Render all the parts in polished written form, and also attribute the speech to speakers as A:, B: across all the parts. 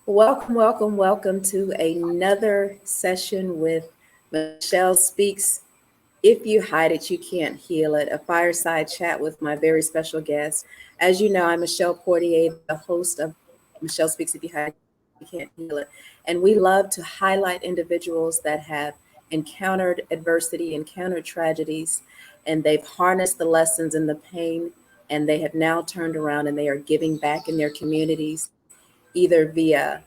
A: Welcome, welcome, welcome to another session with Michelle Speaks. If you hide it, you can't heal it. A fireside chat with my very special guest. As you know, I'm Michelle Portier, the host of Michelle Speaks. If you hide it, you can't heal it. And we love to highlight individuals that have encountered adversity, encountered tragedies, and they've harnessed the lessons and the pain, and they have now turned around and they are giving back in their communities, either via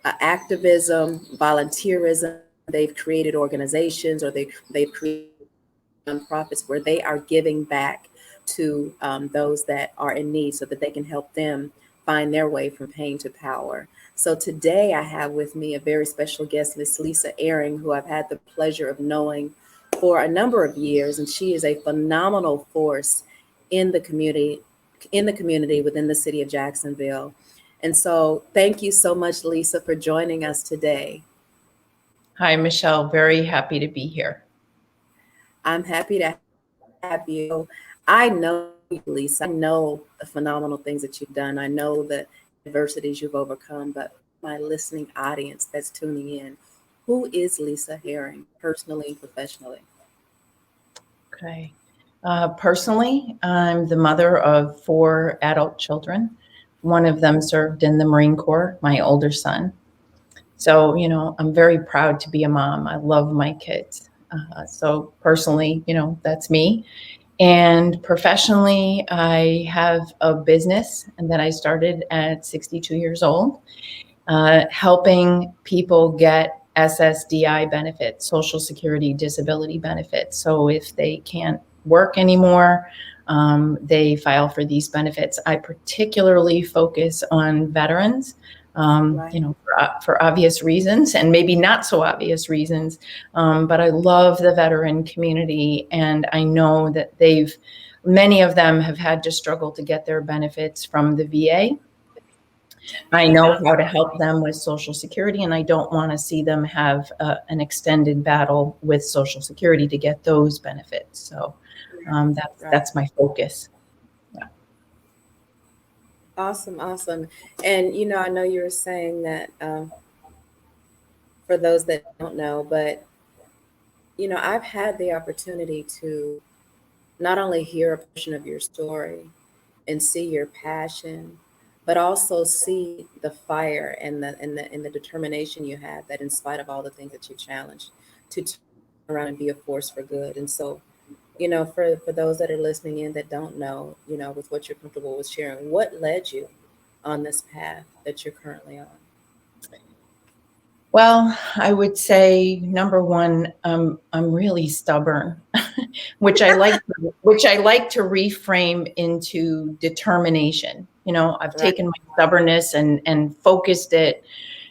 A: activism, volunteerism. They've created organizations or they've created nonprofits where they are giving back to those that are in need so that they can help them find their way from pain to power. So today I have with me a very special guest, Miss Lisa Ehring, who I've had the pleasure of knowing for a number of years, and she is a phenomenal force in the community within the city of Jacksonville. And so thank you so much, Lisa, for joining us today.
B: Hi, Michelle. Very happy to be here.
A: I'm happy to have you. I know you, Lisa. I know the phenomenal things that you've done. I know the adversities you've overcome, but my listening audience that's tuning in, who is Lisa Ehring, personally and professionally?
B: Okay. Personally, I'm the mother of 4 adult children. One of them served in the Marine Corps, my older son. So, I'm very proud to be a mom. I love my kids. So personally, that's me. And professionally, I have a business that I started at 62 years old, helping people get SSDI benefits, Social Security disability benefits. So if they can't work anymore, they file for these benefits. I particularly focus on veterans,
A: Right.
B: for obvious reasons and maybe not so obvious reasons. But I love the veteran community, and I know that many of them have had to struggle to get their benefits from the VA. I know how to help them with Social Security, and I don't want to see them have an extended battle with Social Security to get those benefits. So that's my focus. Yeah.
A: Awesome, awesome. And I know you were saying that for those that don't know, but I've had the opportunity to not only hear a portion of your story and see your passion, but also see the fire and the determination you have that in spite of all the things that you challenged to turn around and be a force for good. And so, for those that are listening in that don't know, with what you're comfortable with sharing, what led you on this path that you're currently on?
B: Well, I would say number one, I'm really stubborn, which I like, which I like to reframe into determination. I've
A: Right.
B: taken my stubbornness and focused it.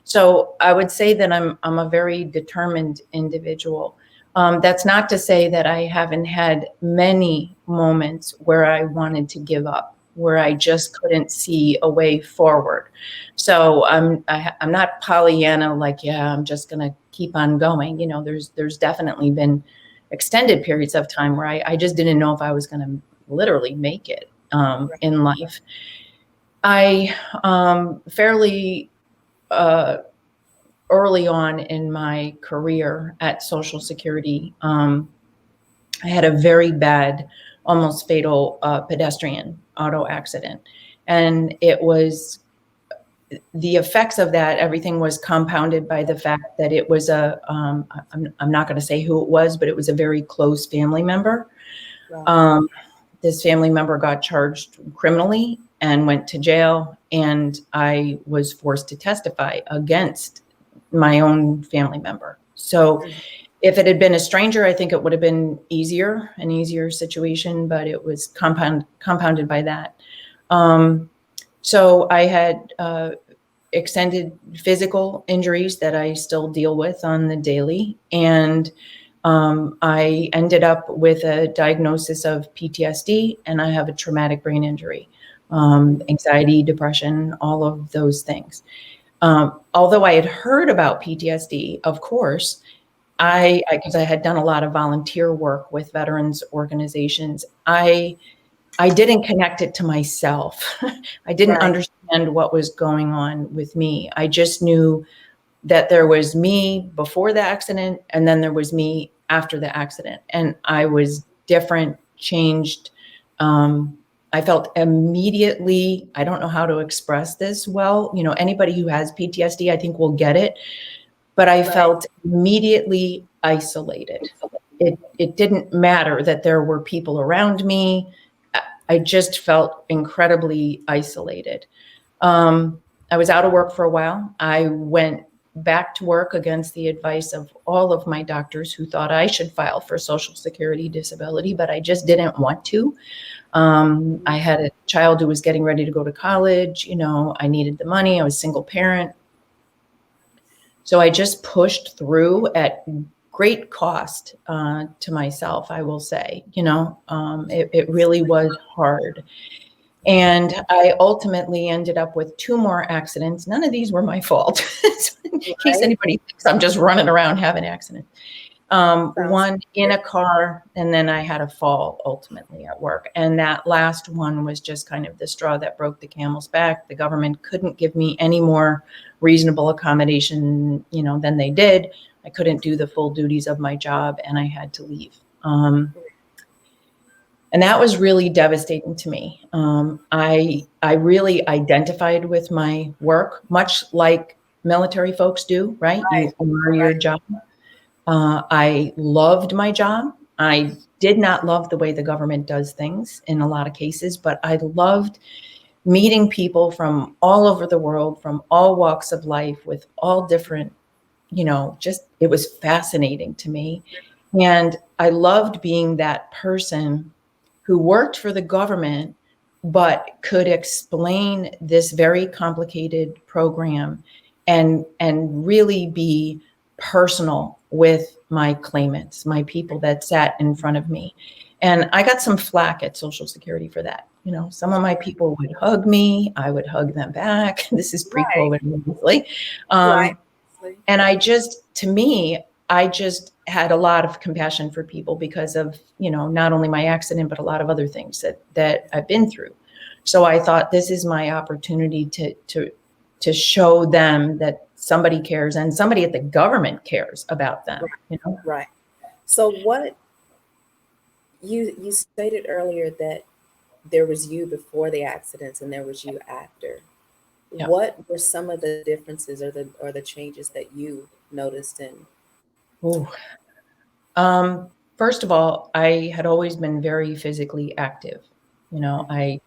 B: So I would say that I'm a very determined individual. That's not to say that I haven't had many moments where I wanted to give up, where I just couldn't see a way forward. So I'm not Pollyanna, like, yeah, I'm just gonna keep on going. There's definitely been extended periods of time where I just didn't know if I was gonna literally make it in life. I fairly early on in my career at Social Security, I had a very bad, almost fatal pedestrian auto accident. And it was the effects of that, everything was compounded by the fact that it was I'm not going to say who it was, but it was a very close family member.
A: Wow.
B: This family member got charged criminally and went to jail, and I was forced to testify against my own family member. So if it had been a stranger, I think it would have been an easier situation, but it was compounded by that. So I had extended physical injuries that I still deal with on the daily. And I ended up with a diagnosis of PTSD, and I have a traumatic brain injury, anxiety, depression, all of those things. Although I had heard about PTSD, of course, because I had done a lot of volunteer work with veterans organizations, I I didn't connect it to myself. I didn't
A: Right.
B: understand what was going on with me. I just knew that there was me before the accident and then there was me after the accident. And I was different, changed. Um, I felt immediately, I don't know how to express this well. You know, anybody who has PTSD, I think will get it. But I
A: Right.
B: felt immediately isolated. It didn't matter that there were people around me. I just felt incredibly isolated. I was out of work for a while. I went back to work against the advice of all of my doctors who thought I should file for Social Security disability, but I just didn't want to. I had a child who was getting ready to go to college. You know, I needed the money. I was a single parent. So I just pushed through at great cost to myself, I will say. You know, it really was hard. And I ultimately ended up with 2 more accidents. None of these were my fault. So in case
A: Right.
B: anybody thinks I'm just running around having accidents.
A: Sounds
B: One in a car, and then I had a fall ultimately at work. And that last one was just kind of the straw that broke the camel's back. The government couldn't give me any more reasonable accommodation, you know, than they did. I couldn't do the full duties of my job, and I had to leave. And that was really devastating to me. I really identified with my work, much like military folks do, right?
A: right.
B: You honor your
A: Right.
B: job. I loved my job. I did not love the way the government does things in a lot of cases, but I loved meeting people from all over the world, from all walks of life, with all different, you know, just it was fascinating to me. And I loved being that person who worked for the government, but could explain this very complicated program and really be personal with my claimants, my people that sat in front of me. And I got some flack at Social Security for that. You know, some of my people would hug me, I would hug them back. This is
A: Right.
B: pre-COVID, obviously.
A: Right.
B: And I just, to me, I just had a lot of compassion for people because of, you know, not only my accident, but a lot of other things that I've been through. So I thought this is my opportunity to show them that somebody cares and somebody at the government cares about them, you know?
A: Right. So what you stated earlier that there was you before the accidents and there was you after.
B: Yeah.
A: What were some of the differences or the changes that you noticed in?
B: Ooh. First of all, I had always been very physically active. You know,
A: Mhm.
B: I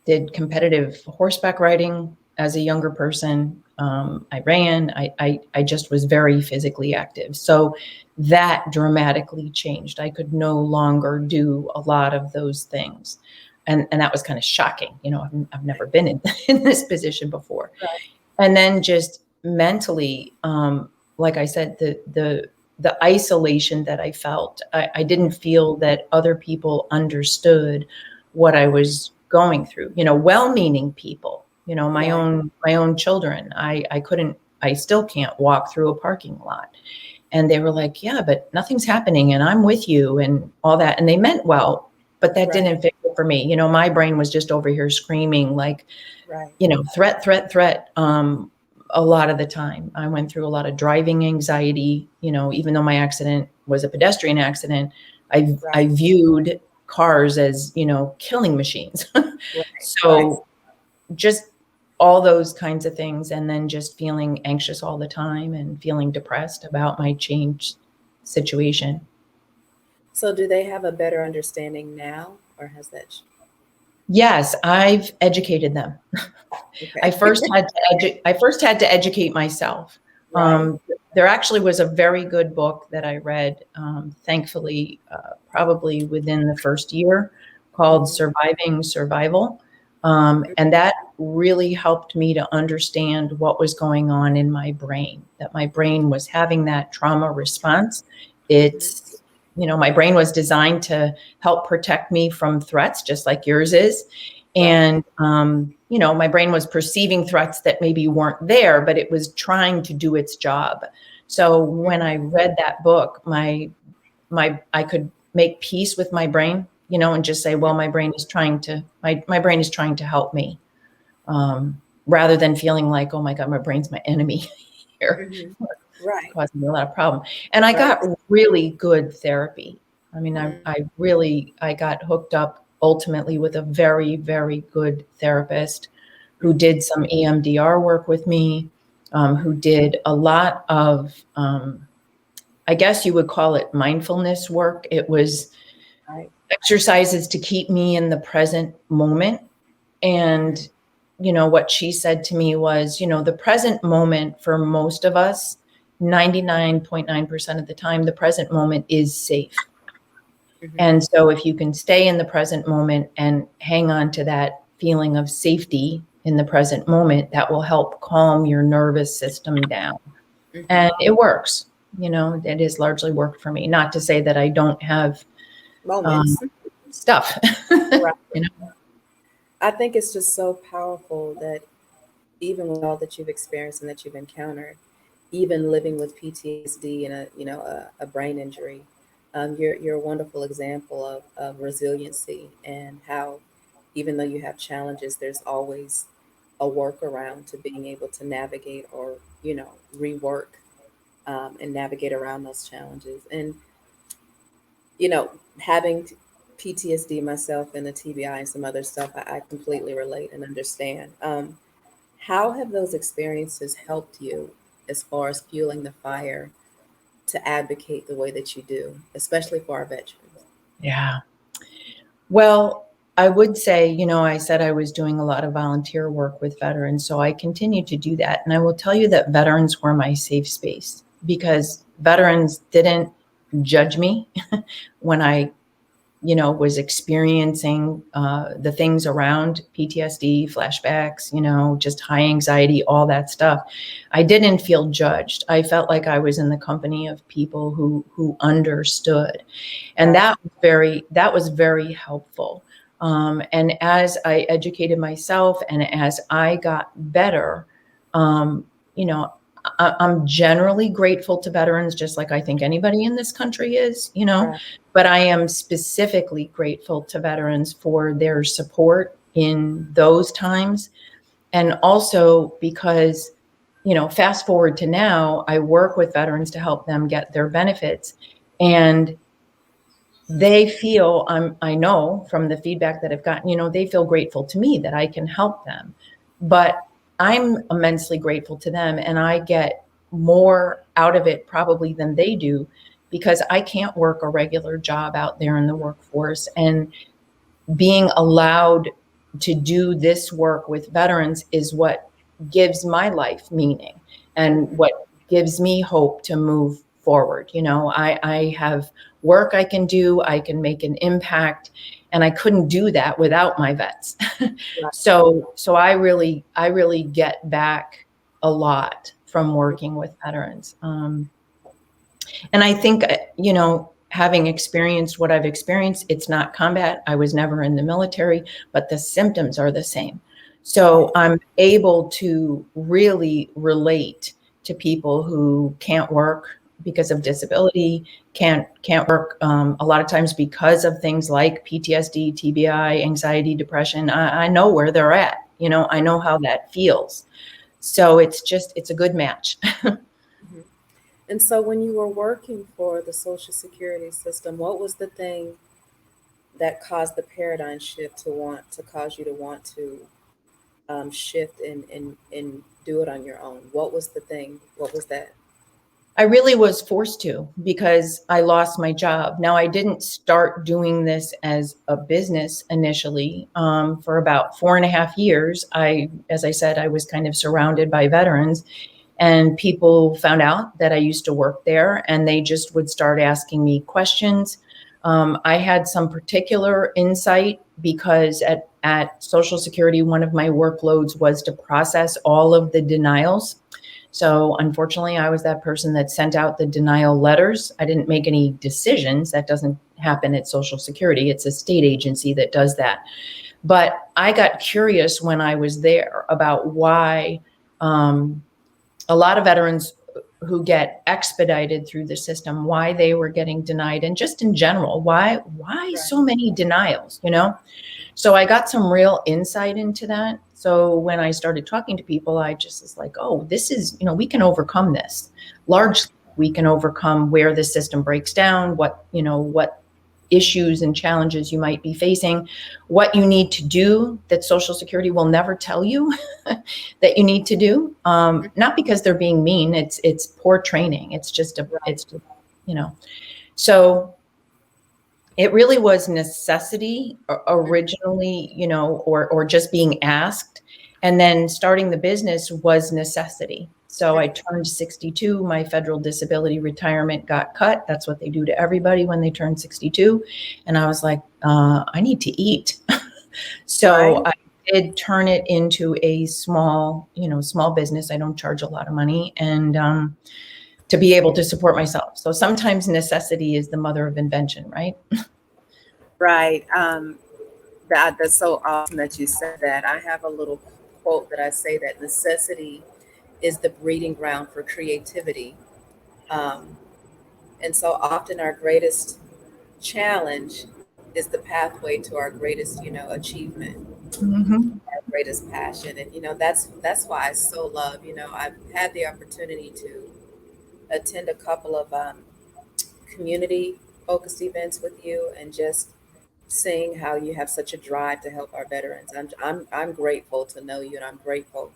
B: did competitive horseback riding as a younger person. I ran. I just was very physically active. So that dramatically changed. I could no longer do a lot of those things. And that was kind of shocking. You know, I've never been in this position before.
A: Right.
B: And then just mentally, like I said, the isolation that I felt, I didn't feel that other people understood what I was going through. You know, well-meaning people. You know,
A: Right.
B: my own children. I couldn't. I still can't walk through a parking lot. And they were like, "Yeah, but nothing's happening, and I'm with you," and all that. And they meant well, but that
A: Right.
B: didn't fit for me. You know, my brain was just over here screaming like,
A: Right.
B: you know, threat, threat, threat. A lot of the time, I went through a lot of driving anxiety. You know, even though my accident was a pedestrian accident, I
A: Right.
B: viewed cars as, you know, killing machines.
A: Right. Right.
B: So just all those kinds of things, and then just feeling anxious all the time and feeling depressed about my changed situation.
A: So do they have a better understanding now, or has that?
B: Yes, I've educated them.
A: Okay.
B: I first had to educate myself.
A: Right.
B: There actually was a very good book that I read, thankfully, probably within the first year, called
A: Mhm.
B: Surviving Survival. And that really helped me to understand what was going on in my brain, that my brain was having that trauma response.
A: Mhm.
B: It's, you know, my brain was designed to help protect me from threats, just like yours is.
A: Right.
B: And, you know, my brain was perceiving threats that maybe weren't there, but it was trying to do its job. So when I read that book, I could make peace with my brain. and just say, well, my brain is trying to help me, rather than feeling like, oh my God, my brain's my enemy here,
A: Mhm. Right.
B: causing me a lot of problem. And I
A: Right.
B: got really good therapy. I mean,
A: Mhm.
B: I got hooked up ultimately with a very, very good therapist who
A: Mhm.
B: did some EMDR work with me, who did a lot of, I guess you would call it mindfulness work. It was
A: Right.
B: exercises to keep me in the present moment.
A: Mhm.
B: And, what she said to me was, the present moment for most of us, 99.9% of the time, the present moment is safe.
A: Mhm.
B: And so if you can stay in the present moment and hang on to that feeling of safety in the present moment, that will help calm your nervous system down.
A: Mhm.
B: And it works. It has largely worked for me. Not to say that I don't have um,
A: Moments.
B: stuff.
A: Right.
B: you know?
A: I think it's just so powerful that even with all that you've experienced and that you've encountered, even living with PTSD and a brain injury, you're a wonderful example of resiliency and how even though you have challenges, there's always a workaround to being able to navigate or rework and navigate around those challenges. And having PTSD myself and the TBI and some other stuff, I completely relate and understand. How have those experiences helped you as far as fueling the fire to advocate the way that you do, especially for our veterans?
B: Yeah. Well, I would say, I said I was doing a lot of volunteer work with veterans, so I continue to do that. And I will tell you that veterans were my safe space because veterans didn't judge me when I was experiencing the things around PTSD, flashbacks, just high anxiety, all that stuff. I didn't feel judged. I felt like I was in the company of people who understood, and
A: Right.
B: that was very helpful. And as I educated myself, and as I got better, um, you know. I'm generally grateful to veterans, just like I think anybody in this country is,
A: Right.
B: but I am specifically grateful to veterans for their support in those times. And also because, fast forward to now, I work with veterans to help them get their benefits. And they feel, I know from the feedback that I've gotten, they feel grateful to me that I can help them. But I'm immensely grateful to them, and I get more out of it probably than they do because I can't work a regular job out there in the workforce. And being allowed to do this work with veterans is what gives my life meaning and
A: Mhm.
B: what gives me hope to move forward. I have work I can do, I can make an impact, and I couldn't do that without my vets.
A: Right.
B: So I really get back a lot from working with veterans. And I think, having experienced what I've experienced, it's not combat. I was never in the military, but the symptoms are the same.
A: Right.
B: So I'm able to really relate to people who can't work because of disability, can't work a lot of times because of things like PTSD, TBI, anxiety, depression. I know where they're at. I know how that feels. So it's a good match.
A: Mhm. And so when you were working for the Social Security system, what was the thing that caused the paradigm shift to cause you to want to shift and do it on your own? What was the thing? What was that?
B: I really was forced to because I lost my job. Now, I didn't start doing this as a business initially. For about 4.5 years, as I said, I was kind of surrounded by veterans, and people found out that I used to work there, and they just would start asking me questions. I had some particular insight because at Social Security, one of my workloads was to process all of the denials. So unfortunately, I was that person that sent out the denial letters. I didn't make any decisions. That doesn't happen at Social Security. It's a state agency that does that. But I got curious when I was there about why a lot of veterans who get expedited through the system, why they were getting denied, and just in general, why so many denials, you know? So I got some real insight into that. So when I started talking to people, I just was like, oh, this is, you know, we can overcome this. Largely, we can overcome where the system breaks down, what, you know, what issues and challenges you might be facing, what you need to do that Social Security will never tell you that you need to do. Not because they're being mean, it's poor training. It's just you know, so it really was necessity originally, you know, or just being asked. And then starting the business was necessity. So I turned 62, my federal disability retirement got cut. That's what they do to everybody when they turn 62. And I was like, I need to eat. So I did turn it into a small, you know, small business. I don't charge a lot of money, and to be able to support myself. So sometimes necessity is the mother of invention, right?
A: Right. That's so awesome that you said that. I have a little quote that I say that necessity is the breeding ground for creativity. Um, and so often our greatest challenge is the pathway to our greatest, achievement,
B: Mm-hmm.
A: our greatest passion. And, that's why I so love, I've had the opportunity to attend a couple of community focused events with you, and just seeing how you have such a drive to help our veterans. I'm grateful to know you, and I'm grateful.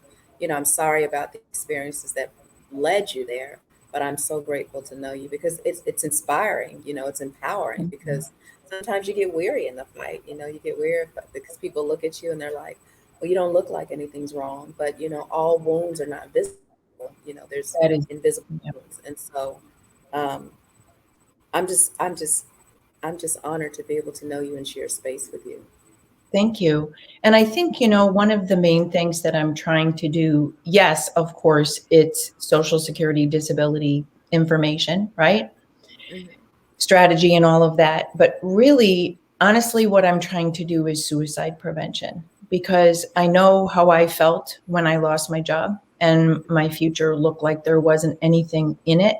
A: I'm sorry about the experiences that led you there, but I'm so grateful to know you, because it's inspiring. It's empowering,
B: Mm-hmm.
A: because sometimes you get weary in the fight. You get weary because people look at you and they're like, "Well, you don't look like anything's wrong," but all wounds are not visible. There's
B: That is,
A: invisible
B: yeah.
A: wounds, and so um, I'm just honored to be able to know you and share space with you.
B: Thank you. And I think, you know, one of the main things that I'm trying to do, yes, of course, it's Social Security disability information, right?
A: Mhm.
B: Strategy and all of that. But really, honestly, what I'm trying to do is suicide prevention, because I know how I felt when I lost my job and my future looked like there wasn't anything in it.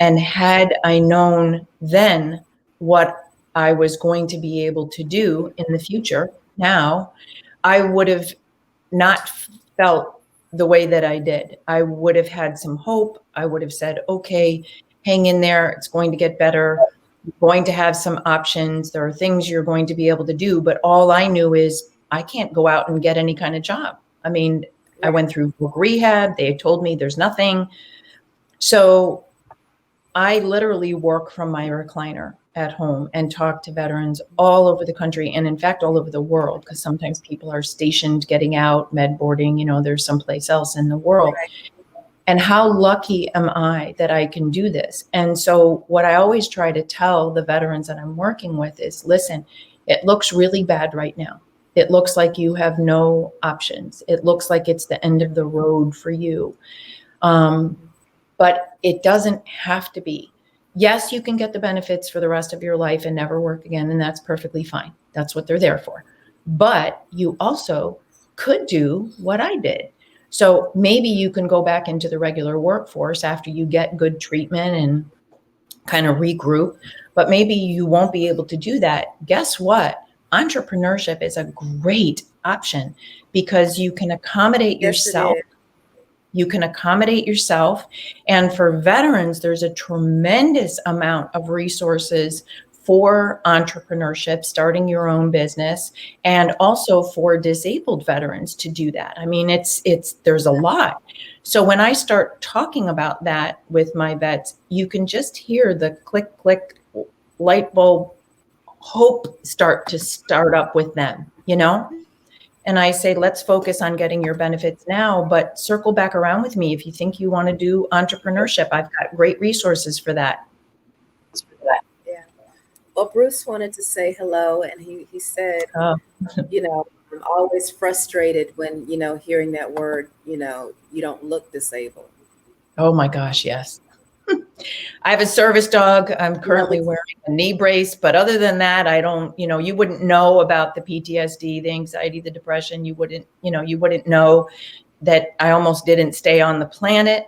B: And had I known then what I was going to be able to do in the future now, I would have not felt the way that I did. I would have had some hope. I would have said, okay, hang in there. It's going to get better. You're going to have some options. There are things you're going to be able to do. But all I knew is I can't go out and get any kind of job. I mean, I
A: Right.
B: went through rehab. They told me there's nothing. So I literally work from my recliner at home and talk to veterans all over the country, and in fact all over the world, because sometimes people are stationed getting out, med boarding, you know, there's someplace else in the world.
A: Right.
B: And how lucky am I that I can do this? And so what I always try to tell the veterans that I'm working with is, listen, it looks really bad right now. It looks like you have no options. It looks like it's the end of the road for you. Um, but it doesn't have to be. Yes, you can get the benefits for the rest of your life and never work again, and that's perfectly fine. That's what they're there for. But you also could do what I did. So maybe you can go back into the regular workforce after you get good treatment and kind of regroup, but maybe you won't be able to do that. Guess what? Entrepreneurship is a great option because you can accommodate
A: Yes, it
B: yourself.
A: is.
B: You can accommodate yourself. And for veterans, there's a tremendous amount of resources for entrepreneurship, starting your own business, and also for disabled veterans to do that. I mean, there's a lot. So when I start talking about that with my vets, you can just hear the click, click, light bulb hope start up with them, you know? And I say, let's focus on getting your benefits now, but circle back around with me if you think you want to do entrepreneurship. I've got great resources for that.
A: Yeah. Well, Bruce wanted to say hello, and he said,
B: Oh,
A: I'm always frustrated when, hearing that word, you don't look disabled.
B: oh my gosh, yes. I have a service dog. I'm
A: You know,
B: currently wearing a knee brace, but other than that, I don't, you wouldn't know about the PTSD, the anxiety, the depression. You wouldn't know. that I almost didn't stay on the planet.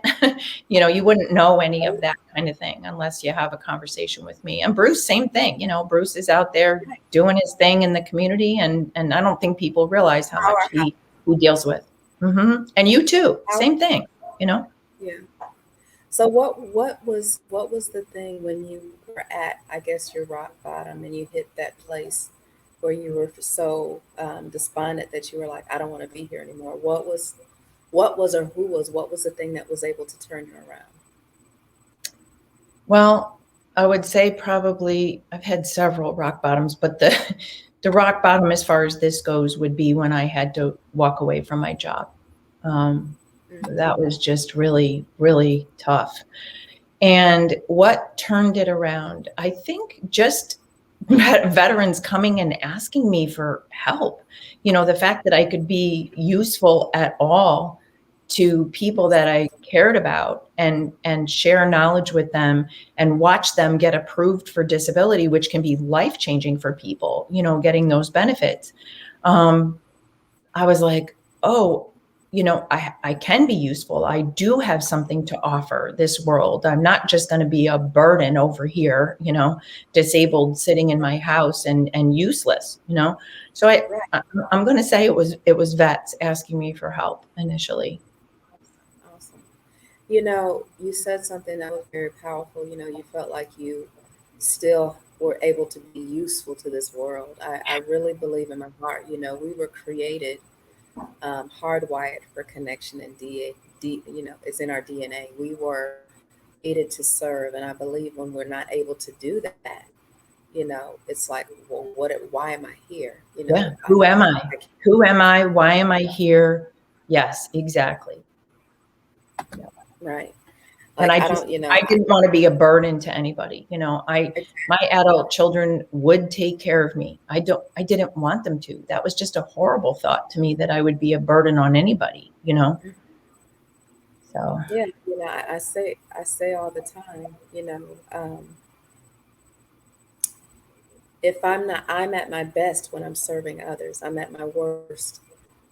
B: You know, you wouldn't know any of that kind of thing unless you have a conversation with me. And Bruce, same thing. You know, Bruce is out there doing his thing in the community, and I don't think people realize how much he deals with. And you too, same thing. You know.
A: Yeah. So what was the thing when you were at, I guess, your rock bottom and you hit that place where you were so despondent that you were like, I don't want to be here anymore? What was or who was what was the thing that was able to turn you around?
B: Well, I would say probably I've had several rock bottoms, but the rock bottom as far as this goes would be when I had to walk away from my job. Um, that was just really, really tough. And what turned it around? I think just veterans coming and asking me for help. You know, the fact that I could be useful at all to people that I cared about and share knowledge with them and watch them get approved for disability, which can be life-changing for people, you know, getting those benefits. I was like, oh, you know, I can be useful. I do have something to offer this world. I'm not just going to be a burden over here, you know, disabled sitting in my house and useless, you know. So I'm going to say it was vets asking me for help initially.
A: Awesome. You know, you said something that was very powerful. You know, you felt like you still were able to be useful to this world. I really believe in my heart, you know, we were created hardwired for connection and you know, it's in our DNA. We were created to serve. And I believe when we're not able to do that, you know, it's like, well, why am I here? You
B: Yeah.
A: know,
B: Who am I? Who am I? Why am I here? Yes, exactly. Yeah.
A: right.
B: And
A: Like, I don't, you know,
B: I didn't want to be a burden to anybody. You know, my adult children would take care of me. I didn't want them to. That was just a horrible thought to me that I would be a burden on anybody, you know? So,
A: yeah, you know, I say all the time, you know, if I'm at my best when I'm serving others. I'm at my worst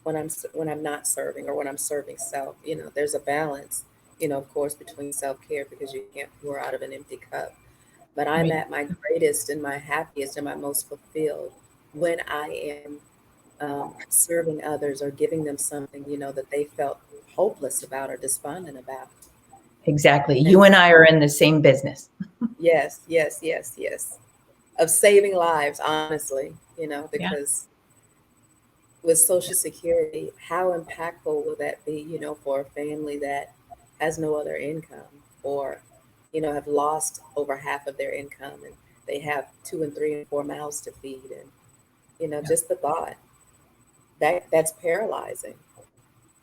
A: when I'm not serving or when I'm serving self. You know, there's a balance, you know, of course, between self-care because you can't pour out of an empty cup. But I'm
B: right.
A: at my greatest and my happiest and my most fulfilled when I am serving others or giving them something, you know, that they felt hopeless about or despondent about.
B: Exactly.
A: And
B: You and I are in the same business.
A: yes, yes, yes, yes. Of saving lives, honestly, you know,
B: Yeah.
A: because with Social Security, how impactful will that be, you know, for a family that has no other income or, you know, have lost over half of their income and they have 2 and 3 and 4 mouths to feed. And, you know,
B: Yeah.
A: just the thought that's paralyzing.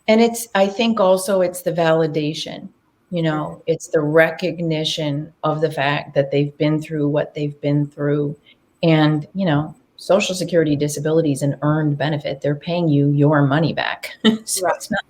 B: And I think also it's the validation, you
A: Mhm.
B: know, it's the recognition of the fact that they've been through what they've been through. And, you know, Social Security disability is an earned benefit. They're paying you your money back. So
A: Right.
B: it's not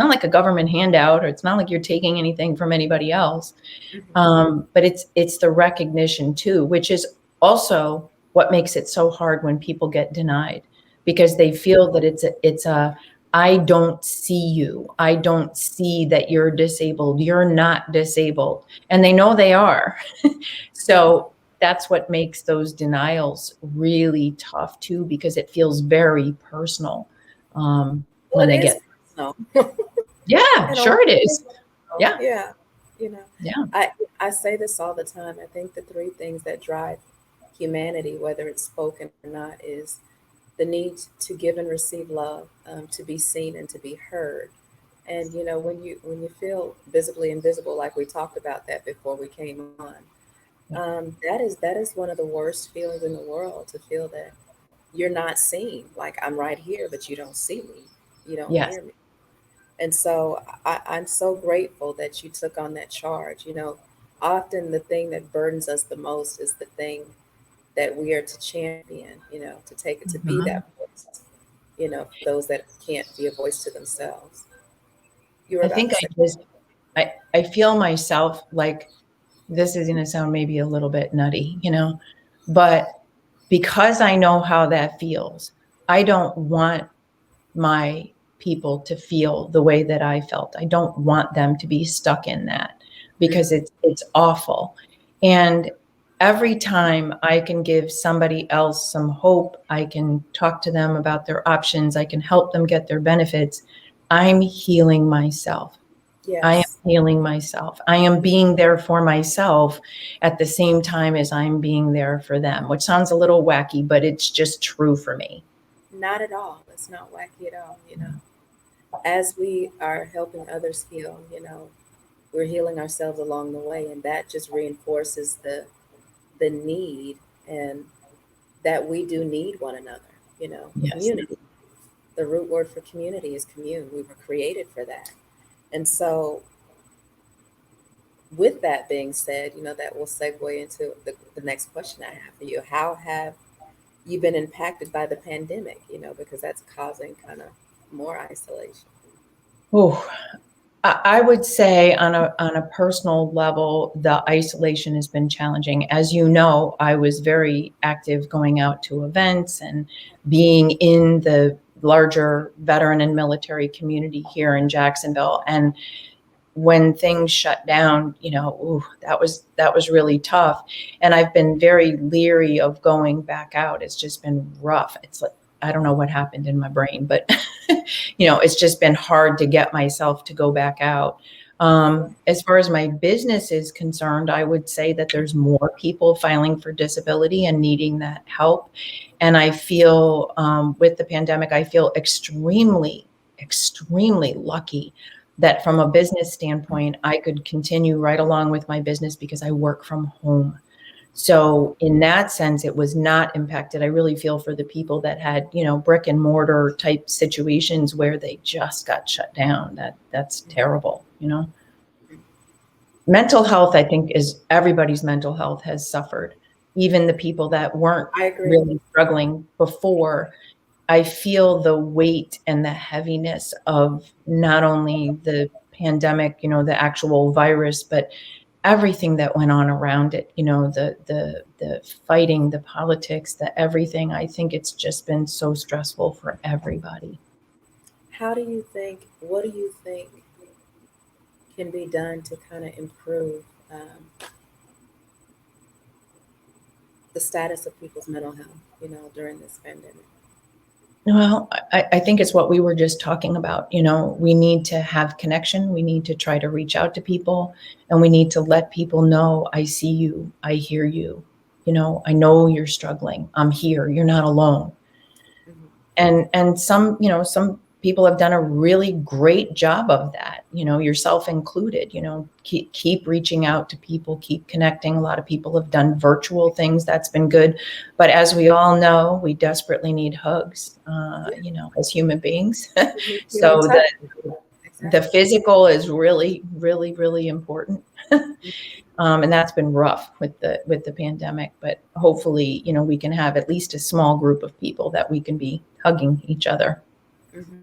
B: like a government handout, or it's not like you're taking anything from anybody else.
A: Mhm.
B: But it's the recognition too, which is also what makes it so hard when people get denied, because they feel that it's a I don't see you. I don't see that you're disabled. You're not disabled. And they know they are. So that's what makes those denials really tough too, because it feels very personal
A: Well,
B: when
A: it
B: they
A: is
B: get,
A: personal.
B: yeah,
A: In a way,
B: sure it
A: it is
B: is.
A: personal.
B: Yeah.
A: Yeah. You know,
B: Yeah.
A: I say this all the time. I think the three things that drive humanity, whether it's spoken or not, is the need to give and receive love, to be seen and to be heard. And you know, when you feel visibly invisible, like we talked about that before we came on,
B: Yeah.
A: that is one of the worst feelings in the world, to feel that you're not seen. Like, I'm right here, but you don't see me, you don't
B: Yes.
A: hear me. And so I'm so grateful that you took on that charge. You know, often the thing that burdens us the most is the thing that we are to champion, you know, to take it, to be
B: Mhm.
A: that voice, you know, for those that can't be a voice to themselves. You were
B: I
A: about
B: think
A: to say,
B: I feel myself like, this is going to sound maybe a little bit nutty, you know, but because I know how that feels, I don't want my people to feel the way that I felt. I don't want them to be stuck in that, because it's awful. And every time I can give somebody else some hope, I can talk to them about their options, I can help them get their benefits, I'm healing myself. I am
A: Yes.
B: healing myself. I am being there for myself at the same time as I'm being there for them, which sounds a little wacky, but it's just true for me.
A: Not at all. It's not wacky at all, you know. As we are helping others heal, you know, we're healing ourselves along the way, and that just reinforces the need, and that we do need one another, you know.
B: Yes.
A: Community. The root word for community is commune. We were created for that. And so, with that being said, you know, that will segue into the next question I have for you. How have you been impacted by the pandemic? You know, because that's causing kind of more isolation.
B: Oh, I would say on a personal level, the isolation has been challenging. As you know, I was very active going out to events and being in the larger veteran and military community here in Jacksonville. And when things shut down, you know, ooh, that was really tough. And I've been very leery of going back out. It's just been rough. It's like, I don't know what happened in my brain, but you know, it's just been hard to get myself to go back out. As far as my business is concerned, I would say that there's more people filing for disability and needing that help. And I feel with the pandemic, I feel extremely, extremely lucky that from a business standpoint, I could continue right along with my business because I work from home. So in that sense, it was not impacted. I really feel for the people that had, you know, brick and mortar type situations where they just got shut down. That's terrible, you know. Mental health, I think, is everybody's mental health has suffered. Even the people that weren't
A: I agree.
B: really struggling before, I feel the weight and the heaviness of not only the pandemic, you know, the actual virus, but everything that went on around it, you know, the fighting, the politics, the everything. I think it's just been so stressful for everybody.
A: How do you think, what do you think can be done to kind of improve the status of people's mental health, you know, during this pandemic?
B: Well, I think it's what we were just talking about. You know, we need to have connection. We need to try to reach out to people, and we need to let people know, I see you, I hear you. You know, I know you're struggling. I'm here. You're not alone.
A: Mhm.
B: And some, you know, some people have done a really great job of that, you know, yourself included. You know, keep reaching out to people, keep connecting. A lot of people have done virtual things. That's been good. But as we all know, we desperately need hugs,
A: Yeah,
B: you know, as human beings.
A: we need human
B: So
A: touch.
B: the
A: Exactly.
B: physical is really, really, really important. And that's been rough with the pandemic, but hopefully, you know, we can have at least a small group of people that we can be hugging each other.
A: Hmm.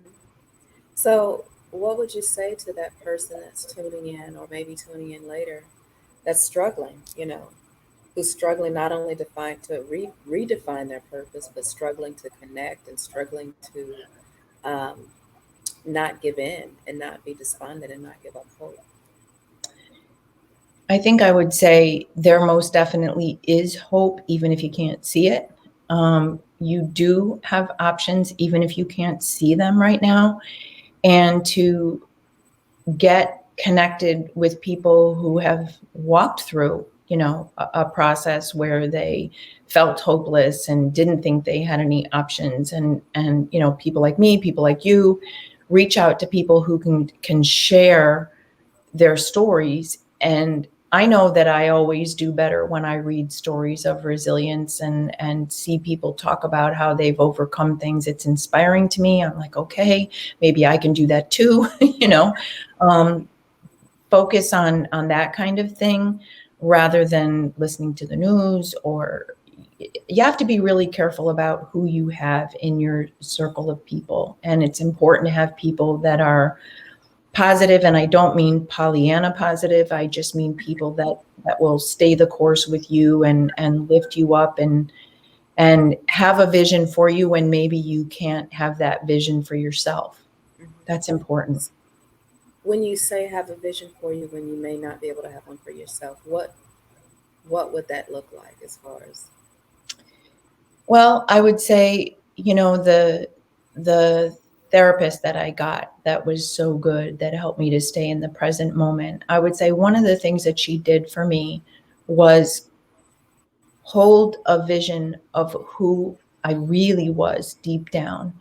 A: So, what would you say to that person that's tuning in, or maybe tuning in later, that's struggling? You know, who's struggling not only to find to redefine their purpose, but struggling to connect and struggling to um, not give in and not be despondent and not give up hope.
B: I think I would say there most definitely is hope, even if you can't see it. You do have options, even if you can't see them right now. And to get connected with people who have walked through, you know, a process where they felt hopeless and didn't think they had any options. And, you know, people like me, people like you, reach out to people who can share their stories. And I know that I always do better when I read stories of resilience and see people talk about how they've overcome things. It's inspiring to me. I'm like, okay, maybe I can do that too, you know. Um, Focus on that kind of thing rather than listening to the news. Or you have to be really careful about who you have in your circle of people. And it's important to have people that are positive, and I don't mean Pollyanna positive. I just mean people that will stay the course with you and lift you up and have a vision for you when maybe you can't have that vision for yourself. That's important.
A: When you say have a vision for you, when you may not be able to have one for yourself, what would that look like as far as?
B: Well, I would say, the therapist that I got that was so good, that helped me to stay in the present moment. I would say one of the things that she did for me was hold a vision of who I really was deep down,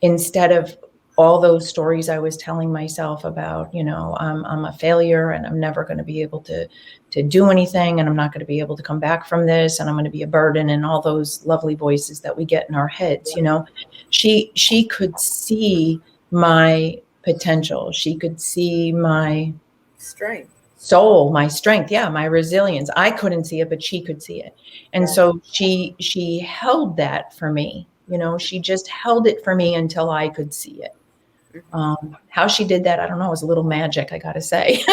B: instead of all those stories I was telling myself about, I'm a failure and I'm never going to be able to do anything, and I'm not going to be able to come back from this, and I'm going to be a burden, and all those lovely voices that we get in our heads. She could see my potential. She could see my
A: Strength.
B: soul, my strength, yeah, my resilience. I couldn't see it, but she could see it. And
A: Right.
B: so she held that for me. She just held it for me until I could see it. How she did that, I don't know. It was a little magic, I gotta say.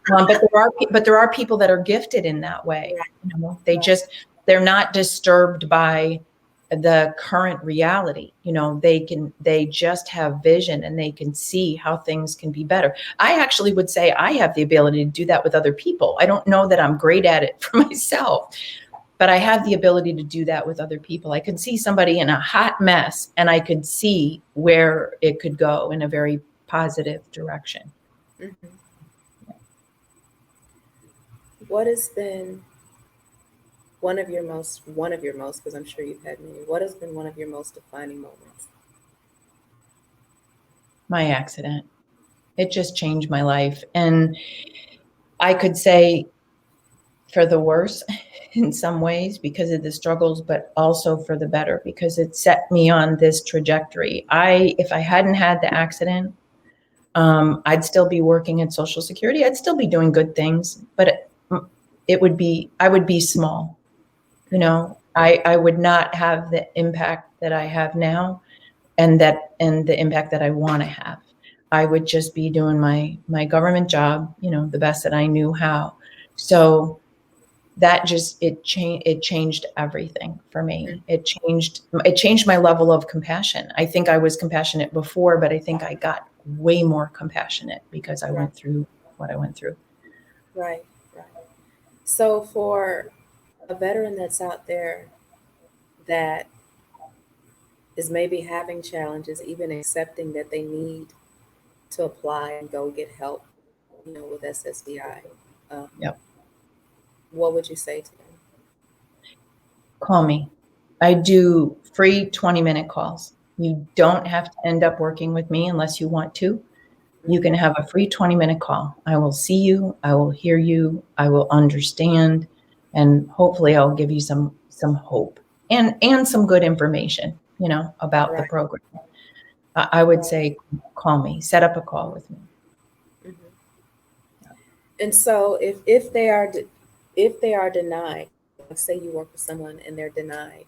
B: But there are people that are gifted in that way. They
A: Right.
B: they're not disturbed by the current reality. They just have vision, and they can see how things can be better. I actually would say I have the ability to do that with other people. I don't know that I'm great at it for myself, but I have the ability to do that with other people. I could see somebody in a hot mess, and I could see where it could go in a very positive direction.
A: Mm-hmm. What has been one of your most, because I'm sure you've had many, what has been one of your most defining moments?
B: My accident. It just changed my life. And I could say for the worse in some ways because of the struggles, but also for the better because it set me on this trajectory. If I hadn't had the accident, I'd still be working at Social Security. I'd still be doing good things, but I would be small. I would not have the impact that I have now, and the impact that I want to have. I would just be doing my government job, the best that I knew how. So that it changed everything for me. It changed my level of compassion. I think I was compassionate before, but I think I got way more compassionate because I went through what I went through.
A: Right, right. So for a veteran that's out there that is maybe having challenges, even accepting that they need to apply and go get help, with SSDI,
B: Yep.
A: what would you say to them?
B: Call me. I do free 20-minute calls. You don't have to end up working with me unless you want to. You can have a free 20-minute call. I will see you. I will hear you. I will understand. And hopefully I'll give you some hope and some good information, about the
A: Right.
B: program. I would say call me, set up a call with me.
A: Mm-hmm. And so if they are denied, like say you work with someone and they're denied,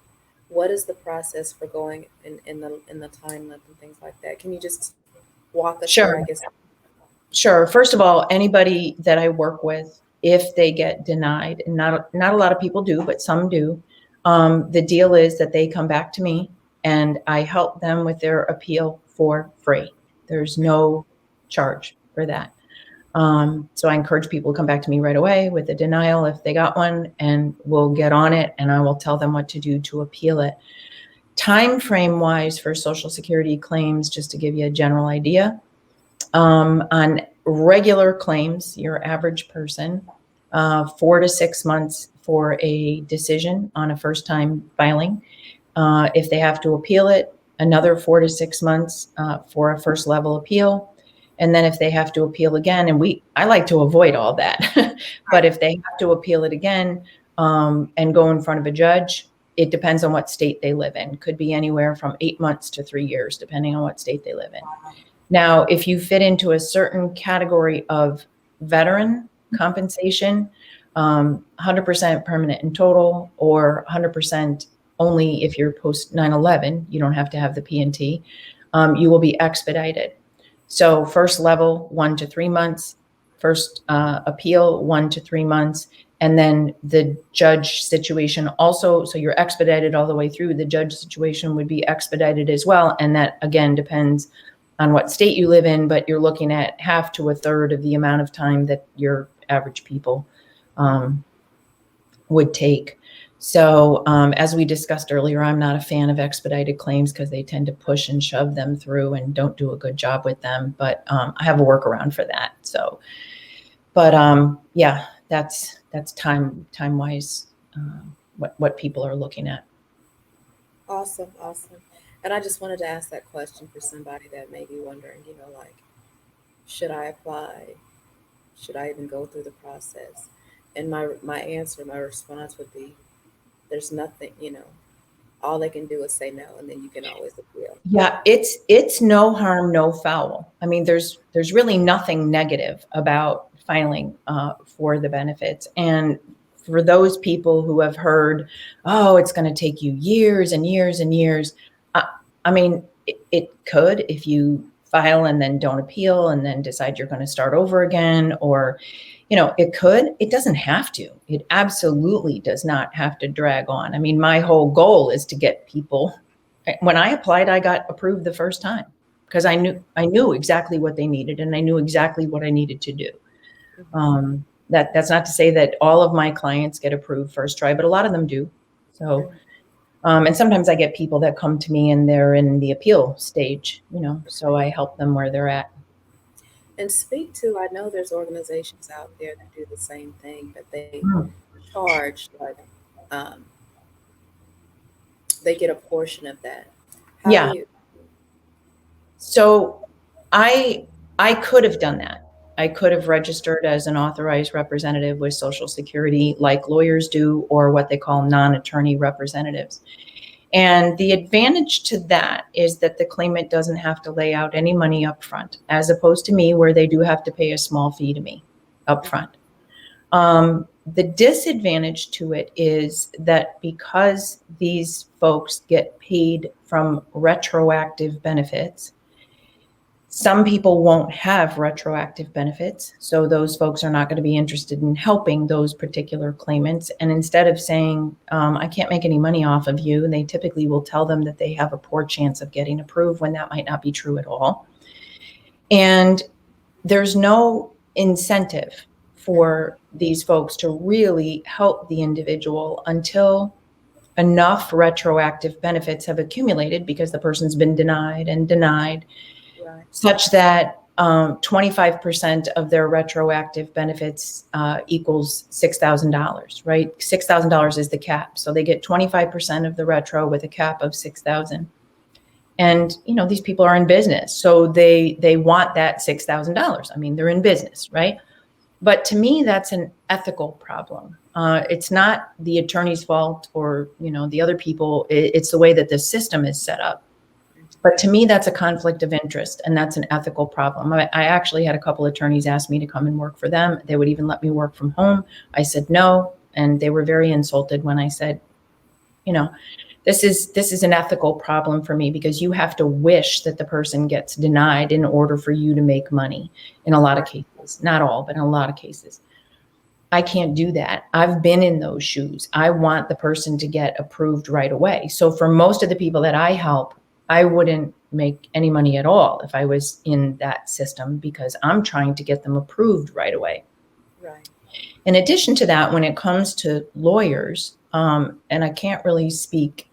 A: what is the process for going in the time limit and things like that? Can you just walk us through,
B: Sure.
A: I guess?
B: Sure. First of all, anybody that I work with, if they get denied, and not a lot of people do, but some do, the deal is that they come back to me and I help them with their appeal for free. There's no charge for that. So I encourage people to come back to me right away with a denial if they got one, and we'll get on it and I will tell them what to do to appeal it. Time frame wise for Social Security claims, just to give you a general idea, on regular claims, your average person, 4 to 6 months for a decision on a first time filing. If they have to appeal it, another 4 to 6 months for a first level appeal. And then if they have to appeal again, and I like to avoid all that, but if they have to appeal it again and go in front of a judge, it depends on what state they live in. Could be anywhere from 8 months to 3 years, depending on what state they live in. Now, if you fit into a certain category of veteran compensation, 100% permanent and total, or 100% only if you're post 9/11, you don't have to have the P&T, you will be expedited. So first level, 1 to 3 months, first appeal, 1 to 3 months, and then the judge situation also, so you're expedited all the way through. The judge situation would be expedited as well, and that again depends on what state you live in, but you're looking at half to a third of the amount of time that your average people would take. So as we discussed earlier, I'm not a fan of expedited claims because they tend to push and shove them through and don't do a good job with them. But I have a workaround for that. So, but yeah, that's time wise what people are looking at.
A: Awesome, awesome. And I just wanted to ask that question for somebody that may be wondering, like, should I apply? Should I even go through the process? And my response would be, there's nothing, all they can do is say no, and then you can always appeal.
B: Yeah, it's no harm, no foul. I mean, there's really nothing negative about filing for the benefits. And for those people who have heard, oh, it's going to take you years and years and years. I mean, it could if you file and then don't appeal and then decide you're going to start over again, or it could. It doesn't have to. It absolutely does not have to drag on. I mean, my whole goal is to get people. When I applied, I got approved the first time because I knew exactly what they needed, and I knew exactly what I needed to do. That's not to say that all of my clients get approved first try, but a lot of them do. So, and sometimes I get people that come to me and they're in the appeal stage, so I help them where they're at.
A: And I know there's organizations out there that do the same thing, but they charge, like, they get a portion of that. How
B: Yeah.
A: do you?
B: So I could have done that. I could have registered as an authorized representative with Social Security like lawyers do, or what they call non-attorney representatives. And the advantage to that is that the claimant doesn't have to lay out any money up front, as opposed to me, where they do have to pay a small fee to me up front. The disadvantage to it is that because these folks get paid from retroactive benefits, some people won't have retroactive benefits. So those folks are not going to be interested in helping those particular claimants. And instead of saying, I can't make any money off of you, they typically will tell them that they have a poor chance of getting approved, when that might not be true at all. And there's no incentive for these folks to really help the individual until enough retroactive benefits have accumulated, because the person's been denied and denied,
A: Right.
B: such that 25% of their retroactive benefits equals $6,000, right? $6,000 is the cap. So they get 25% of the retro with a cap of $6,000. And, these people are in business, so they want that $6,000. I mean, they're in business, right? But to me, that's an ethical problem. It's not the attorney's fault or, the other people. It's the way that the system is set up. But to me, that's a conflict of interest, and that's an ethical problem. I actually had a couple attorneys ask me to come and work for them. They would even let me work from home. I said no, and they were very insulted when I said, this is an ethical problem for me, because you have to wish that the person gets denied in order for you to make money in a lot of cases. Not all, but in a lot of cases. I can't do that. I've been in those shoes. I want the person to get approved right away. So for most of the people that I help, I wouldn't make any money at all if I was in that system, because I'm trying to get them approved right away.
A: Right.
B: In addition to that, when it comes to lawyers, and I can't really speak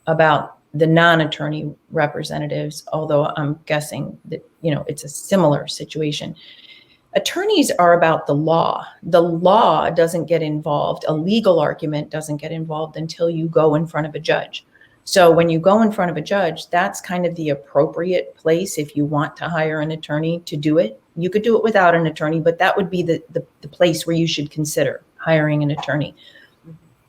B: about the non-attorney representatives, although I'm guessing that, it's a similar situation. Attorneys are about the law. The law doesn't get involved. A legal argument doesn't get involved until you go in front of a judge. So when you go in front of a judge, that's kind of the appropriate place if you want to hire an attorney to do it. You could do it without an attorney, but that would be the place where you should consider hiring an attorney.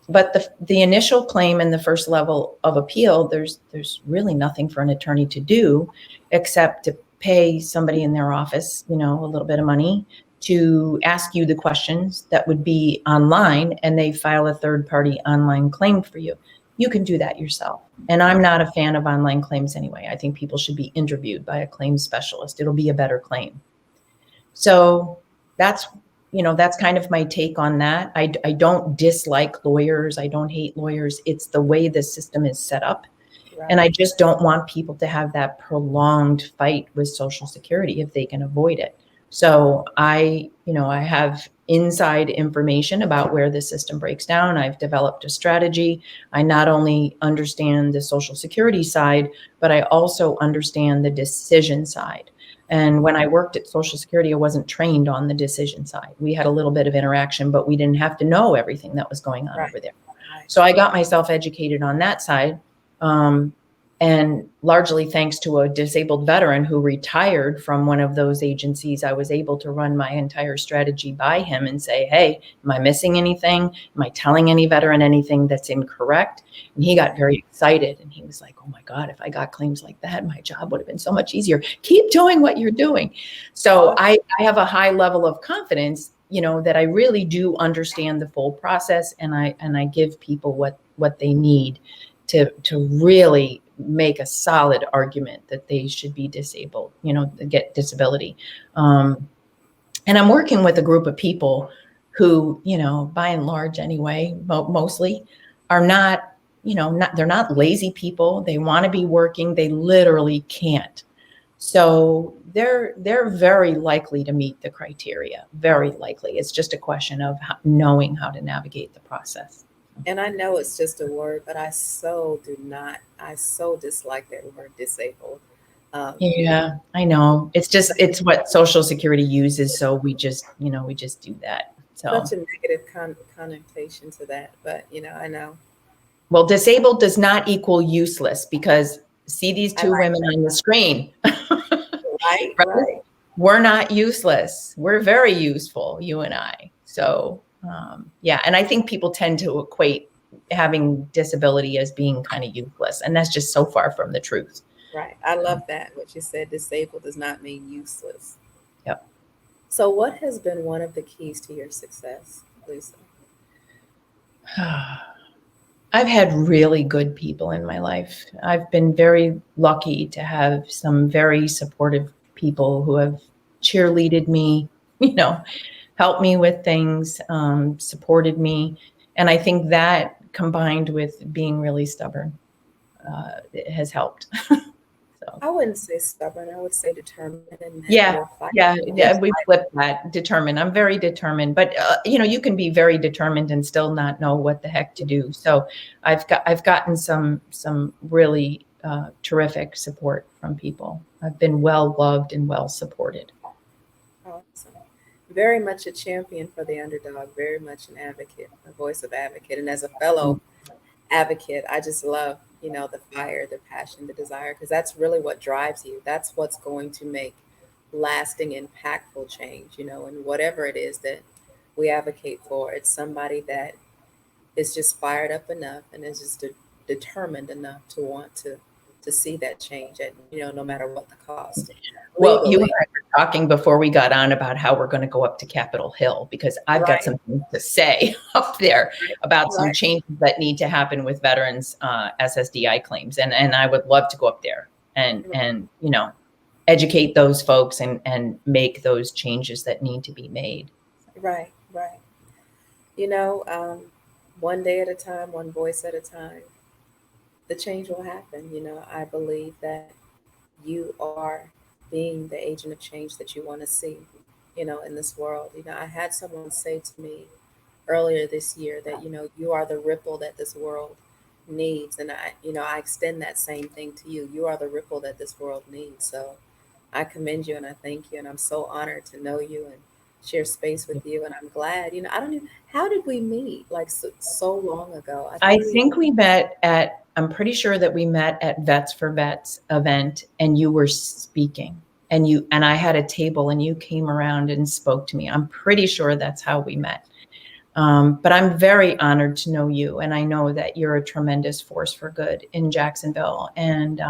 B: But the initial claim and the first level of appeal, there's really nothing for an attorney to do except to pay somebody in their office, a little bit of money to ask you the questions that would be online, and they file a third-party online claim for you. You can do that yourself. And I'm not a fan of online claims anyway. I think people should be interviewed by a claims specialist. It'll be a better claim. So that's kind of my take on that. I don't dislike lawyers. I don't hate lawyers. It's the way the system is set up. And I just don't want people to have that prolonged fight with Social Security if they can avoid it. So I have inside information about where the system breaks down. I've developed a strategy. I not only understand the Social Security side, but I also understand the decision side. And when I worked at Social Security, I wasn't trained on the decision side. We had a little bit of interaction, but we didn't have to know everything that was going on over there. So I got myself educated on that side. And largely thanks to a disabled veteran who retired from one of those agencies, I was able to run my entire strategy by him and say, hey, am I missing anything? Am I telling any veteran anything that's incorrect? And he got very excited. And he was like, oh my God, if I got claims like that, my job would have been so much easier. Keep doing what you're doing. So I have a high level of confidence, that I really do understand the full process, and I give people what they need to really make a solid argument that they should be disabled, get disability. And I'm working with a group of people who, by and large anyway, mostly are not, they're not lazy people. They want to be working. They literally can't. So they're very likely to meet the criteria, very likely. It's just a question of knowing how to navigate the process.
A: And I know it's just a word, but I so dislike that word disabled.
B: Yeah, I know. It's what Social Security uses. So we just do that. So
A: such a negative connotation to that, but I know.
B: Well, disabled does not equal useless, because see these two women on the screen.
A: Right.
B: We're not useless. We're very useful, you and I. So yeah, and I think people tend to equate having disability as being kind of useless, and that's just so far from the truth.
A: Right. I love that. What you said, disabled does not mean useless.
B: Yep.
A: So what has been one of the keys to your success, Lisa?
B: I've had really good people in my life. I've been very lucky to have some very supportive people who have cheerleaded me, helped me with things, supported me. And I think that, combined with being really stubborn, it has helped. So
A: I wouldn't say stubborn. I would say determined. And
B: yeah, we flipped that. Determined. I'm very determined, but you can be very determined and still not know what the heck to do. So I've gotten some really terrific support from people. I've been well loved and well supported.
A: Awesome. Very much a champion for the underdog. Very much an advocate, a voice of advocate. And as a fellow advocate, I just love the fire, the passion, the desire, because that's really what drives you. That's what's going to make lasting, impactful change, and whatever it is that we advocate for, it's somebody that is just fired up enough and is just determined enough to want to see that change at, no matter what the cost.
B: Well, you and I were talking before we got on about how we're going to go up to Capitol Hill, because I've got something to say up there about some changes that need to happen with veterans SSDI claims. And I would love to go up there and educate those folks and make those changes that need to be made.
A: Right. One day at a time, one voice at a time, the change will happen. I believe that you are being the agent of change that you want to see, in this world. I had someone say to me earlier this year that, you are the ripple that this world needs. And I extend that same thing to you. You are the ripple that this world needs. So I commend you and I thank you. And I'm so honored to know you and share space with you. And I'm glad, how did we meet like so long ago?
B: I think we met I'm pretty sure that we met at Vets for Vets event, and you were speaking, and I had a table and you came around and spoke to me. I'm pretty sure that's how we met. But I'm very honored to know you. And I know that you're a tremendous force for good in Jacksonville. And,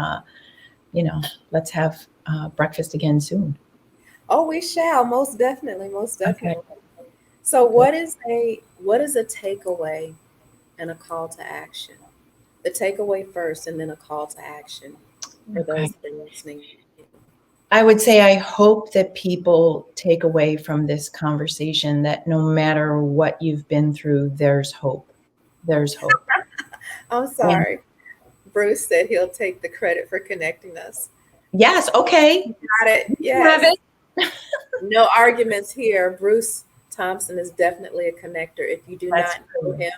B: let's have breakfast again soon.
A: Oh, we shall. Most definitely. Okay. So what is a takeaway and a call to action? The takeaway first and then a call to action for those that are listening.
B: I would say I hope that people take away from this conversation that no matter what you've been through, there's hope. There's hope.
A: I'm sorry. Bruce said he'll take the credit for connecting us.
B: Yes. Okay.
A: Got it.
B: Have
A: Yes.
B: it.
A: No arguments here. Bruce Thompson is definitely a connector. If you do
B: That's
A: not know him,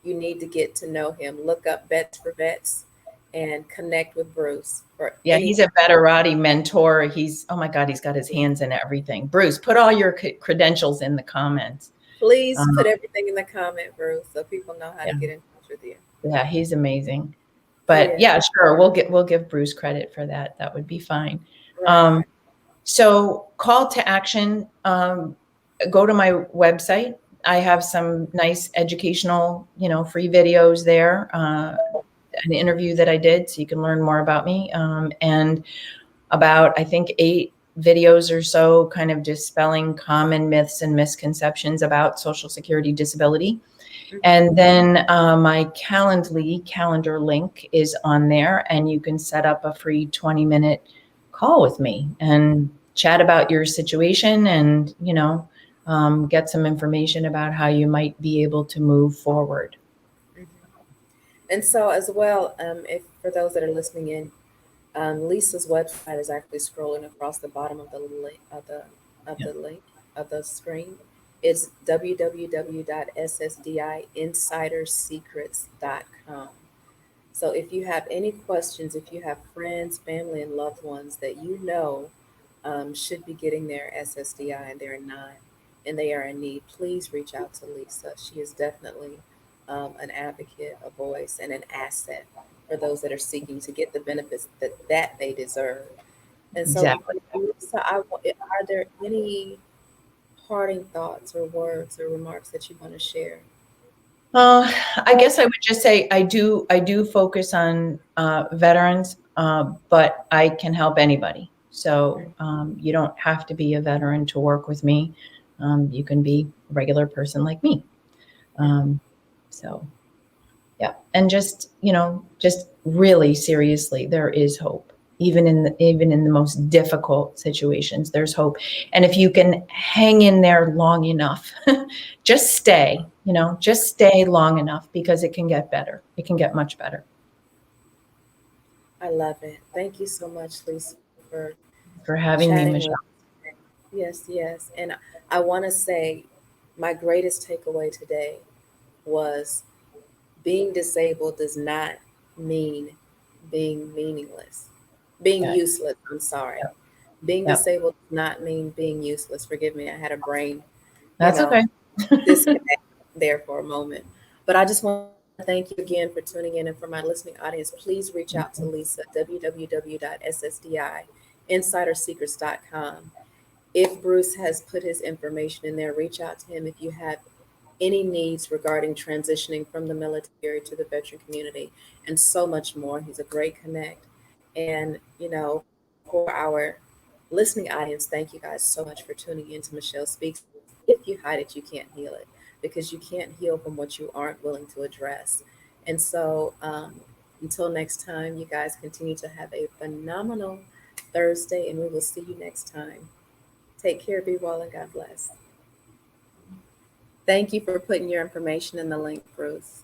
A: you need to get to know him. Look up Vets for Vets and connect with Bruce for
B: Yeah, he's
A: anything.
B: a Veterati mentor. He's, oh my God, he's got his hands in everything. Bruce, put all your credentials in the comments.
A: Please
B: Um,
A: put everything in the comment, Bruce, so people know how
B: yeah,
A: to get in touch with you.
B: yeah, he's amazing.
A: He
B: But
A: is.
B: yeah, sure, we'll give Bruce credit for that. That would be fine.
A: Right.
B: So call to action, go to my website. I have some nice educational, free videos there, an interview that I did, so you can learn more about me, and about, I think, 8 videos or so, kind of dispelling common myths and misconceptions about Social Security disability. And then my Calendly calendar link is on there, and you can set up a free 20-minute call with me and chat about your situation and, get some information about how you might be able to move forward.
A: Mhm. And so, as well, if for those that are listening in, Lisa's website is actually scrolling across the bottom of the link
B: Yeah.
A: of the screen. It's www.ssdiinsidersecrets.com. So if you have any questions, if you have friends, family, and loved ones that you know should be getting their SSDI and they're not, and they are in need, please reach out to Lisa. She is definitely an advocate, a voice, and an asset for those that are seeking to get the benefits that they deserve. And so,
B: Exactly.
A: Lisa, are there any parting thoughts or words or remarks that you want to share?
B: I guess I would just say I do focus on veterans, but I can help anybody. So you don't have to be a veteran to work with me. You can be a regular person like me. Um, so yeah, and just really seriously, there is hope. Even in the most difficult situations, there's hope. And if you can hang in there long enough, just stay long enough, because it can get better. It can get much better.
A: I love it. Thank you so much, Lisa, for
B: For having me,
A: chatting
B: Michelle.
A: with me. Yes, yes. And I want to say my greatest takeaway today was being disabled does not mean being meaningless, being
B: Yeah,
A: useless. I'm sorry.
B: yeah,
A: Being
B: yeah.
A: disabled does not mean being useless. Forgive me. I had a brain, you
B: That's
A: know,
B: okay.
A: disconnect there for a moment. But I just want to thank you again for tuning in. And for my listening audience, please reach out to Lisa, www.ssdiinsidersecrets.com. If Bruce has put his information in there, reach out to him if you have any needs regarding transitioning from the military to the veteran community, and so much more. He's a great connect. And, for our listening audience, thank you guys so much for tuning in to Michelle Speaks. If you hide it, you can't heal it, because you can't heal from what you aren't willing to address. And so, until next time, you guys continue to have a phenomenal Thursday, and we will see you next time. Take care, be well, and God bless. Thank you for putting your information in the link, Bruce.